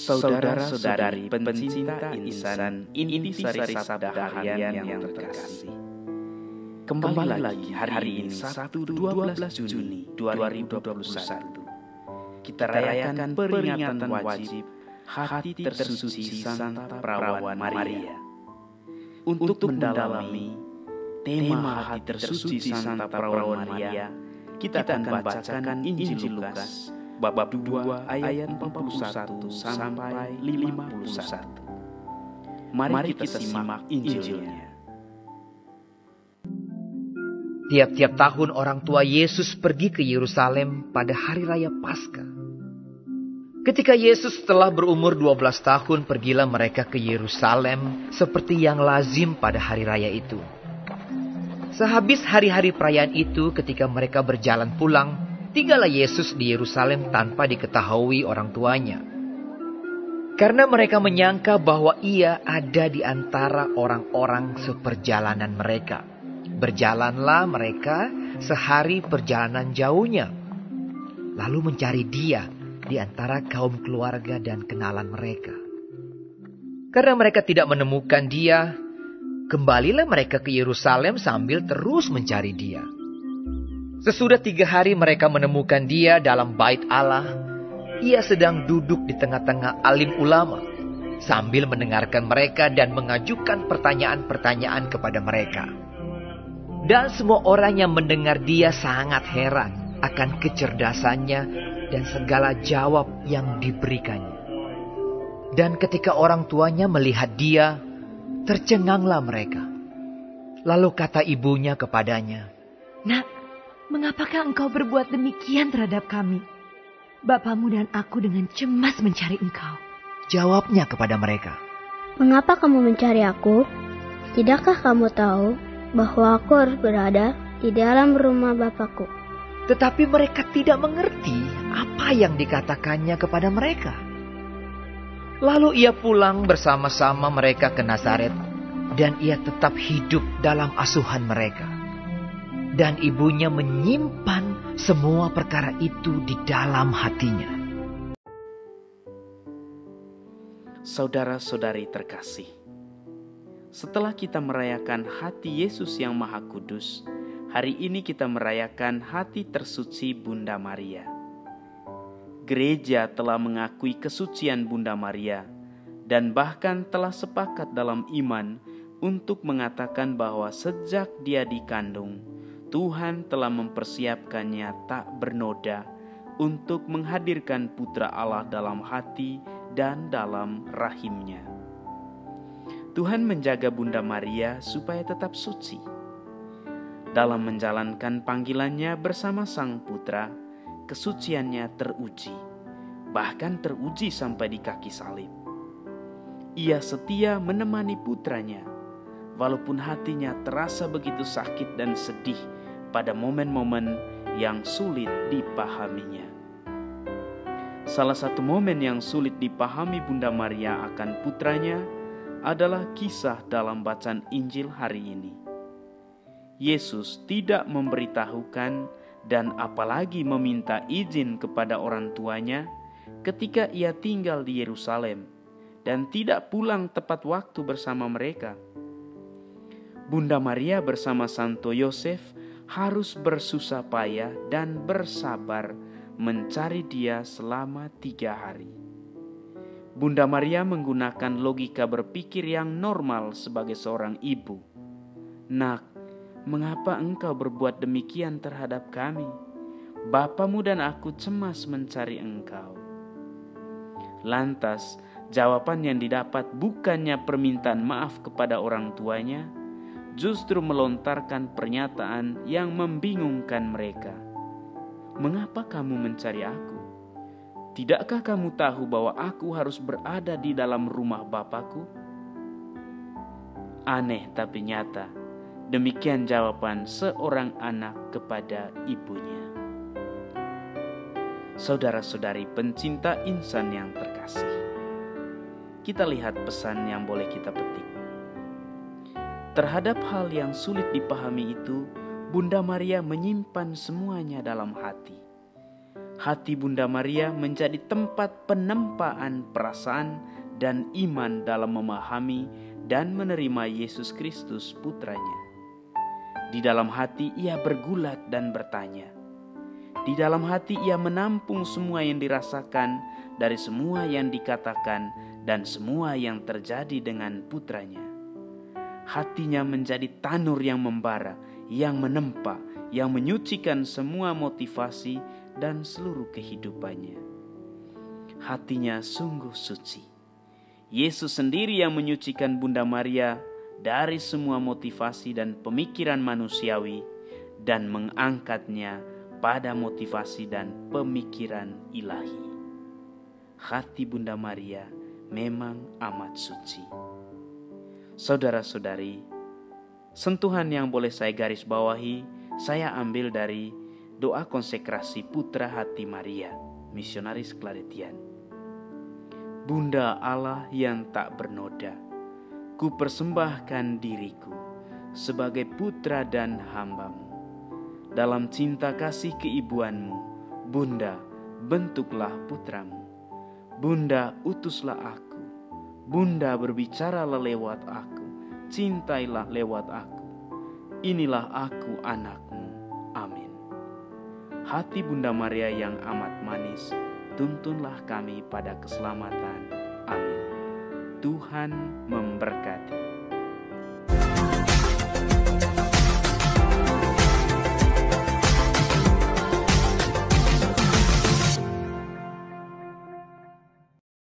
Saudara-saudari pencinta insan, intisari sabda harian yang terkasih. Kembali lagi hari ini Sabtu 12 Juni 2021. Kita rayakan peringatan wajib hati tersuci Santa Perawan Maria. Untuk mendalami tema hati tersuci Santa Perawan Maria, kita akan bacakan Injil Lukas bab 2 ayat 41 sampai 51. Mari kita simak Injilnya. Tiap-tiap tahun orang tua Yesus pergi ke Yerusalem pada hari raya Paskah. Ketika Yesus telah berumur 12 tahun, pergilah mereka ke Yerusalem seperti yang lazim pada hari raya itu. Sehabis hari-hari perayaan itu, ketika mereka berjalan pulang, tinggallah Yesus di Yerusalem tanpa diketahui orang tuanya. Karena mereka menyangka bahwa ia ada di antara orang-orang seperjalanan mereka. Berjalanlah mereka sehari perjalanan jauhnya, lalu mencari dia di antara kaum keluarga dan kenalan mereka. Karena mereka tidak menemukan dia, kembalilah mereka ke Yerusalem sambil terus mencari dia. Sesudah 3 hari mereka menemukan dia dalam bait Allah. Ia sedang duduk di tengah-tengah alim ulama sambil mendengarkan mereka dan mengajukan pertanyaan-pertanyaan kepada mereka. Dan semua orang yang mendengar dia sangat heran akan kecerdasannya dan segala jawab yang diberikannya. Dan ketika orang tuanya melihat dia, tercenganglah mereka. Lalu kata ibunya kepadanya, "Nak, mengapakah engkau berbuat demikian terhadap kami? Bapamu dan aku dengan cemas mencari engkau." Jawabnya kepada mereka, "Mengapa kamu mencari aku? Tidakkah kamu tahu bahwa aku harus berada di dalam rumah Bapakku?" Tetapi mereka tidak mengerti apa yang dikatakannya kepada mereka. Lalu ia pulang bersama-sama mereka ke Nazaret, dan ia tetap hidup dalam asuhan mereka. Dan ibunya menyimpan semua perkara itu di dalam hatinya. Saudara-saudari terkasih, setelah kita merayakan hati Yesus yang Maha Kudus, hari ini kita merayakan hati tersuci Bunda Maria. Gereja telah mengakui kesucian Bunda Maria dan bahkan telah sepakat dalam iman untuk mengatakan bahwa sejak dia dikandung, Tuhan telah mempersiapkannya tak bernoda untuk menghadirkan Putra Allah dalam hati dan dalam rahimnya. Tuhan menjaga Bunda Maria supaya tetap suci. Dalam menjalankan panggilannya bersama Sang Putra, kesuciannya teruji, bahkan teruji sampai di kaki salib. Ia setia menemani putranya, walaupun hatinya terasa begitu sakit dan sedih pada momen-momen yang sulit dipahaminya. Salah satu momen yang sulit dipahami Bunda Maria akan putranya adalah kisah dalam bacaan Injil hari ini. Yesus tidak memberitahukan dan apalagi meminta izin kepada orang tuanya ketika ia tinggal di Yerusalem dan tidak pulang tepat waktu bersama mereka. Bunda Maria bersama Santo Yosef harus bersusah payah dan bersabar mencari dia selama 3 hari. Bunda Maria menggunakan logika berpikir yang normal sebagai seorang ibu. "Nak, mengapa engkau berbuat demikian terhadap kami? Bapamu dan aku cemas mencari engkau." Lantas, jawaban yang didapat bukannya permintaan maaf kepada orang tuanya, justru melontarkan pernyataan yang membingungkan mereka. "Mengapa kamu mencari aku? Tidakkah kamu tahu bahwa aku harus berada di dalam rumah Bapakku?" Aneh tapi nyata, demikian jawaban seorang anak kepada ibunya. Saudara-saudari pencinta insan yang terkasih, kita lihat pesan yang boleh kita petik. Terhadap hal yang sulit dipahami itu, Bunda Maria menyimpan semuanya dalam hati. hati Bunda Maria menjadi tempat penempaan perasaan dan iman dalam memahami dan menerima Yesus Kristus putranya. Di dalam hati ia bergulat dan bertanya. Di dalam hati ia menampung semua yang dirasakan dari semua yang dikatakan dan semua yang terjadi dengan putranya. Hatinya menjadi tanur yang membara, yang menempa, yang menyucikan semua motivasi dan seluruh kehidupannya. Hatinya sungguh suci. Yesus sendiri yang menyucikan Bunda Maria dari semua motivasi dan pemikiran manusiawi dan mengangkatnya pada motivasi dan pemikiran ilahi. Hati Bunda Maria memang amat suci. Saudara-saudari, sentuhan yang boleh saya garis bawahi, saya ambil dari doa konsekrasi Putra Hati Maria, Misionaris Claretian. Bunda Allah yang tak bernoda, ku persembahkan diriku sebagai putra dan hambamu. Dalam cinta kasih keibuanmu, Bunda, bentuklah putramu. Bunda, utuslah aku. Bunda, berbicaralah lewat aku. Cintailah lewat aku. Inilah aku anakmu. Amin. Hati Bunda Maria yang amat manis, tuntunlah kami pada keselamatan. Amin. Tuhan memberkati.